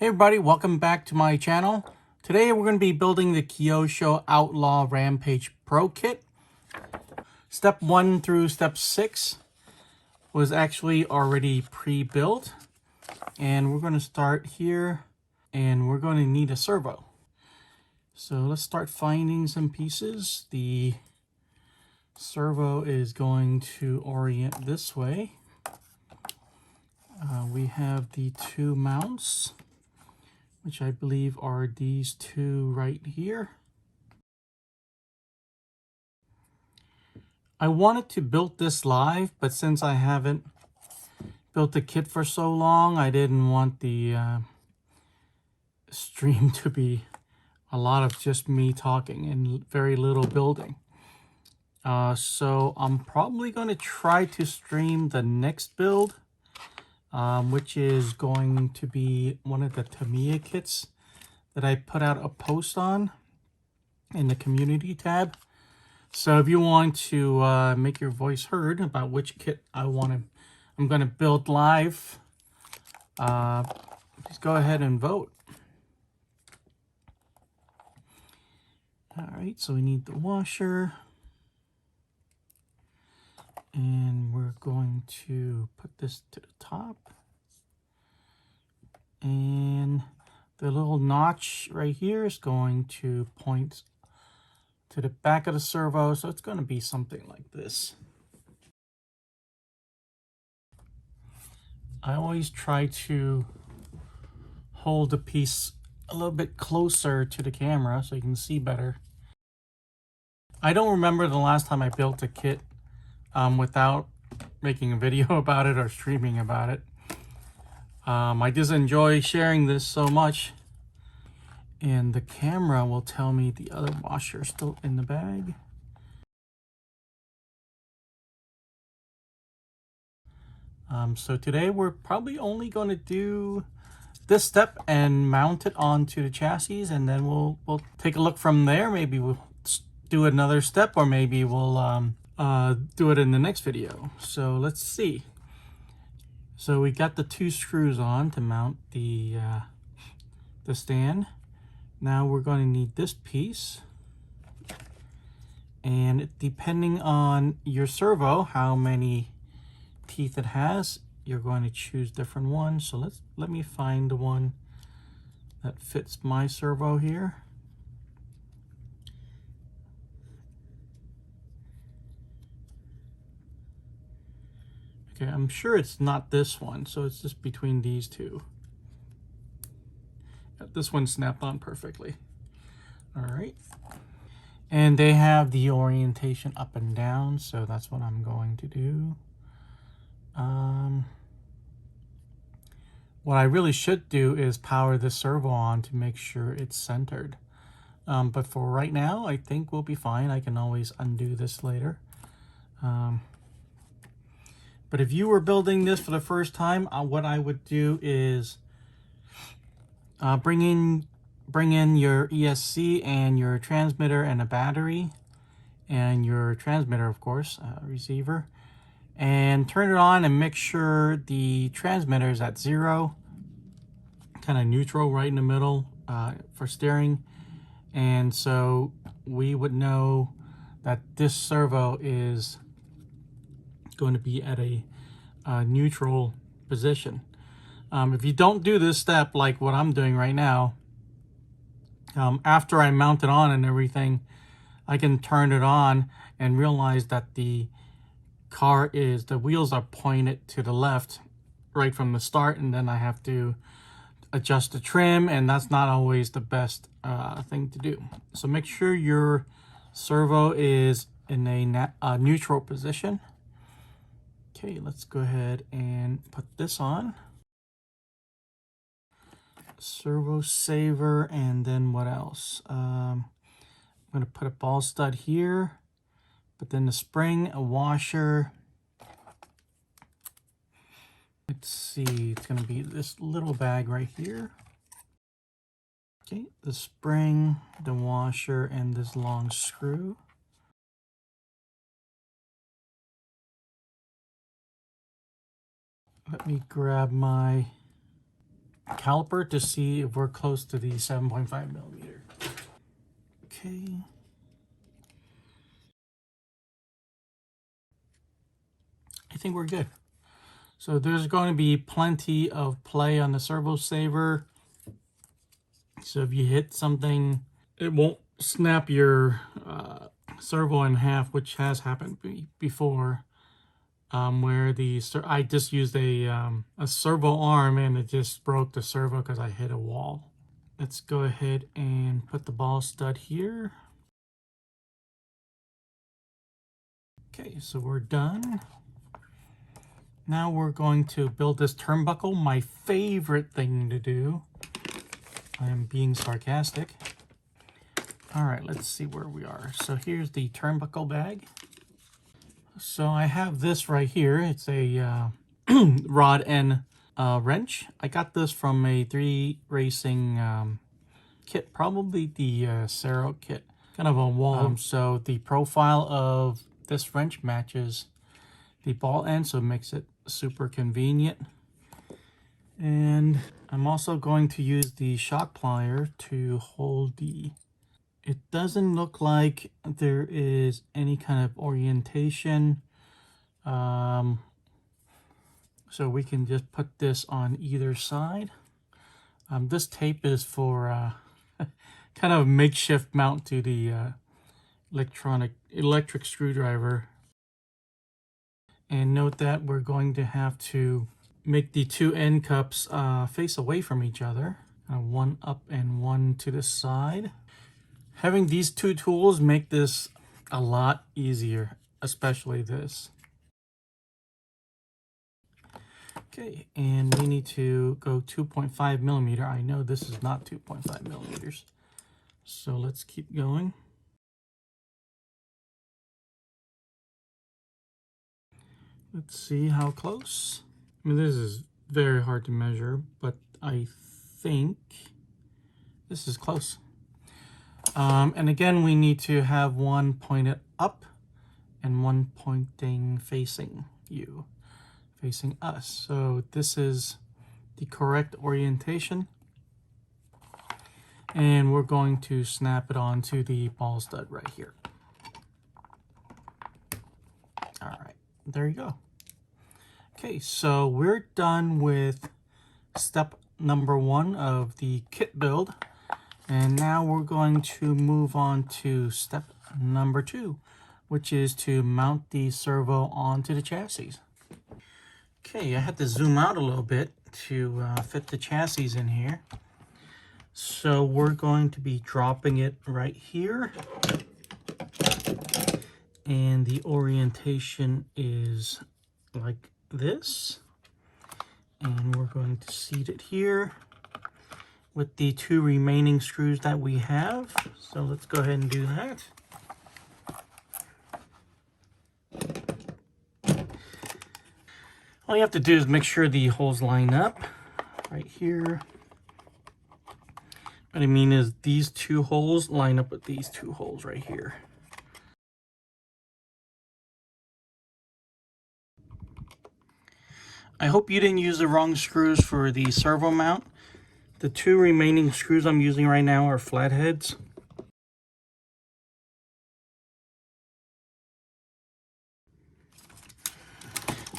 Hey everybody, welcome back to my channel. Today we're going to be building the KYOSHO Outlaw Rampage Pro Kit. Step 1 through step 6 was actually already pre-built. And we're going to start here and we're going to need a servo. So let's start finding some pieces. The servo is going to orient this way. We have the two mounts, which I believe are these two right here. I wanted to build this live, but since I haven't built the kit for so long, I didn't want the stream to be a lot of just me talking and very little building. So I'm probably going to try to stream the next build, which is going to be one of the Tamiya kits that I put out a post on in the community tab. So if you want to make your voice heard about which kit I'm going to build live, please go ahead and vote. All right, so we need the washer. And we're going to put this to the top. And the little notch right here is going to point to the back of the servo. So it's going to be something like this. I always try to hold the piece a little bit closer to the camera so you can see better. I don't remember the last time I built a kit without making a video about it or streaming about it. I just enjoy sharing this so much. And the camera will tell me the other washer is still in the bag. So today we're probably only going to do this step and mount it onto the chassis, and then we'll take a look from there. Maybe we'll do another step, or maybe we'll do it in the next video. So let's see. So we got the two screws on to mount the stand. Now we're going to need this piece, and depending on your servo, how many teeth it has, you're going to choose different ones. So let me find the one that fits my servo here. Okay, I'm sure it's not this one, so it's just between these two. This one snapped on perfectly. All right. And they have the orientation up and down, so that's what I'm going to do. What I really should do is power the servo on to make sure it's centered. But for right now, I think we'll be fine. I can always undo this later. But if you were building this for the first time, what I would do is bring in your ESC and your transmitter and a battery, and your transmitter, of course, receiver, and turn it on and make sure the transmitter is at 0, kind of neutral right in the middle for steering. And so we would know that this servo is going to be at a neutral position. If you don't do this step like what I'm doing right now, after I mount it on and everything, I can turn it on and realize that the wheels are pointed to the left right from the start, and then I have to adjust the trim, and that's not always the best thing to do. So make sure your servo is in a neutral position. Okay, let's go ahead and put this on. Servo saver, and then what else? I'm going to put a ball stud here, but then the spring, a washer. Let's see, it's going to be this little bag right here. Okay, the spring, the washer, and this long screw. Let me grab my caliper to see if we're close to the 7.5 millimeter. Okay. I think we're good. So there's going to be plenty of play on the servo saver. So if you hit something, it won't snap your servo in half, which has happened before. Where I just used a servo arm and it just broke the servo because I hit a wall. Let's go ahead and put the ball stud here. Okay, so we're done. Now we're going to build this turnbuckle, my favorite thing to do. I am being sarcastic. All right, let's see where we are. So here's the turnbuckle bag. So I have this right here. It's a rod and wrench. I got this from a 3 racing kit, probably the Servo kit, kind of a wall. So the profile of this wrench matches the ball end, so it makes it super convenient. And I'm also going to use the shock plier to hold the... It doesn't look like there is any kind of orientation. So we can just put this on either side. This tape is for kind of a makeshift mount to the electric screwdriver. And note that we're going to have to make the 2 end cups face away from each other. One up and one to the side. Having these 2 tools make this a lot easier, especially this. Okay, and we need to go 2.5 millimeter. I know this is not 2.5 millimeters. So let's keep going. Let's see how close. I mean, this is very hard to measure, but I think this is close. And again, we need to have one pointed up and one pointing facing you, facing us. So this is the correct orientation. And we're going to snap it onto the ball stud right here. All right, there you go. Okay, so we're done with step number 1 of the kit build. And now we're going to move on to step number 2, which is to mount the servo onto the chassis. Okay, I had to zoom out a little bit to fit the chassis in here. So we're going to be dropping it right here. And the orientation is like this. And we're going to seat it here with the 2 remaining screws that we have. So let's go ahead and do that. All you have to do is make sure the holes line up right here. What I mean is these 2 holes line up with these 2 holes right here. I hope you didn't use the wrong screws for the servo mount. The 2 remaining screws I'm using right now are flatheads.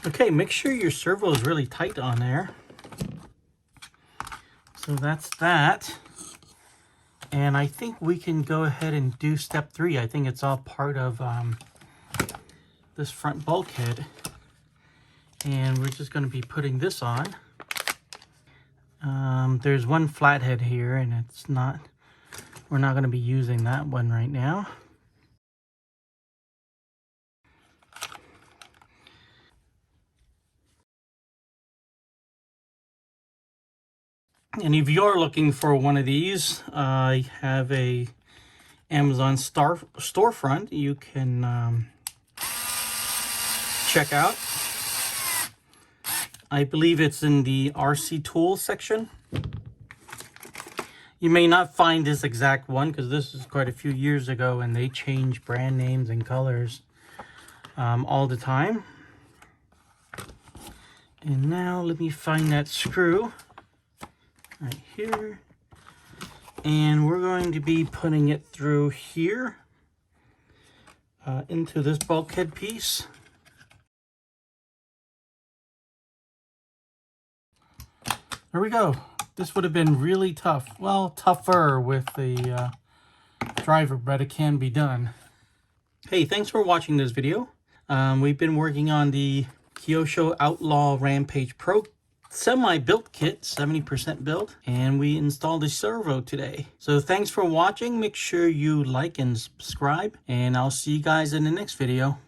Okay, make sure your servo is really tight on there. So that's that. And I think we can go ahead and do step 3. I think it's all part of this front bulkhead. And we're just going to be putting this on. There's one flathead here, and we're not going to be using that one right now. And if you're looking for one of these, I have a Amazon storefront you can check out. I believe it's in the RC Tools section. You may not find this exact one because this is quite a few years ago and they change brand names and colors all the time. And now let me find that screw. right here. And we're going to be putting it through here into this bulkhead piece. There we go. This would have been really tough. Well, tougher with the driver, but it can be done. Hey, thanks for watching this video. We've been working on the KYOSHO Outlaw Rampage Pro semi-built kit, 70% built, and we installed a servo today. So thanks for watching. Make sure you like and subscribe, and I'll see you guys in the next video.